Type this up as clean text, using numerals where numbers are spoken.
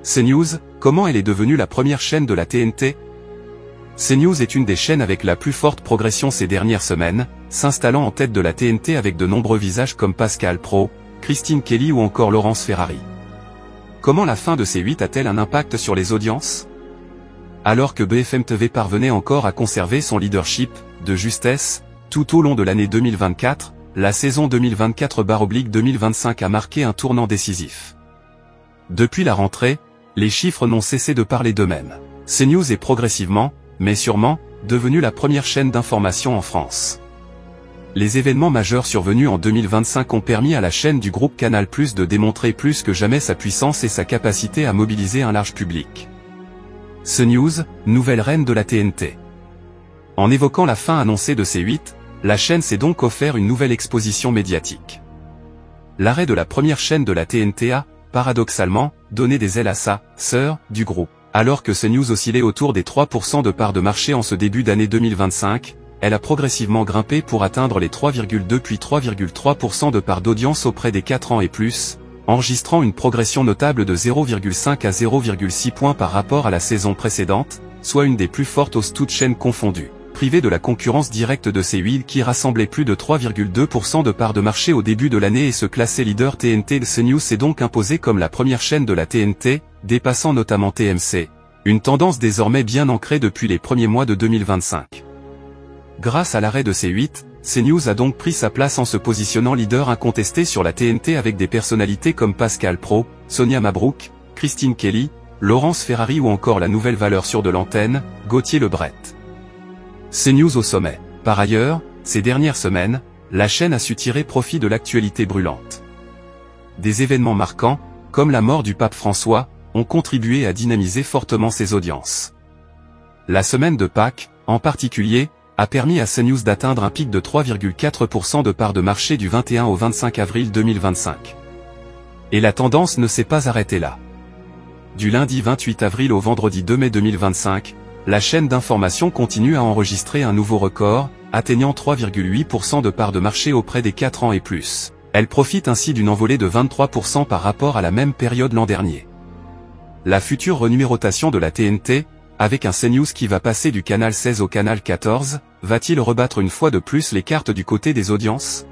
CNews, comment elle est devenue la première chaîne de la TNT? CNews est une des chaînes avec la plus forte progression ces dernières semaines, s'installant en tête de la TNT avec de nombreux visages comme Pascal Praud, Christine Kelly ou encore Laurence Ferrari. Comment la fin de C8 a-t-elle un impact sur les audiences? Alors que BFM TV parvenait encore à conserver son leadership, de justesse, tout au long de l'année 2024, la saison 2024/2025 a marqué un tournant décisif. Depuis la rentrée, les chiffres n'ont cessé de parler d'eux-mêmes. CNews est progressivement, mais sûrement, devenue la première chaîne d'information en France. Les événements majeurs survenus en 2025 ont permis à la chaîne du groupe Canal+ de démontrer plus que jamais sa puissance et sa capacité à mobiliser un large public. CNews, nouvelle reine de la TNT. En évoquant la fin annoncée de C8, la chaîne s'est donc offert une nouvelle exposition médiatique. L'arrêt de la première chaîne de la TNT a, paradoxalement, donné des ailes à sa sœur du groupe. Alors que CNews oscillait autour des 3% de part de marché en ce début d'année 2025, elle a progressivement grimpé pour atteindre les 3,2 puis 3,3% de part d'audience auprès des 4 ans et plus, enregistrant une progression notable de 0,5 à 0,6 points par rapport à la saison précédente, soit une des plus fortes hausses toutes chaînes confondues. Privée de la concurrence directe de C8 qui rassemblait plus de 3,2% de part de marché au début de l'année et se classait leader TNT, CNews s'est donc imposée comme la première chaîne de la TNT, dépassant notamment TMC, une tendance désormais bien ancrée depuis les premiers mois de 2025. Grâce à l'arrêt de C8, CNews a donc pris sa place en se positionnant leader incontesté sur la TNT avec des personnalités comme Pascal Praud, Sonia Mabrouk, Christine Kelly, Laurence Ferrari ou encore la nouvelle valeur sûre de l'antenne, Gauthier Lebret. CNews au sommet. Par ailleurs, ces dernières semaines, la chaîne a su tirer profit de l'actualité brûlante. Des événements marquants, comme la mort du pape François, ont contribué à dynamiser fortement ses audiences. La semaine de Pâques, en particulier, a permis à CNews d'atteindre un pic de 3,4% de part de marché du 21 au 25 avril 2025. Et la tendance ne s'est pas arrêtée là. Du lundi 28 avril au vendredi 2 mai 2025, la chaîne d'information continue à enregistrer un nouveau record, atteignant 3,8% de part de marché auprès des 4 ans et plus. Elle profite ainsi d'une envolée de 23% par rapport à la même période l'an dernier. La future renumérotation de la TNT, avec un CNews qui va passer du canal 16 au canal 14, va-t-il rebattre une fois de plus les cartes du côté des audiences?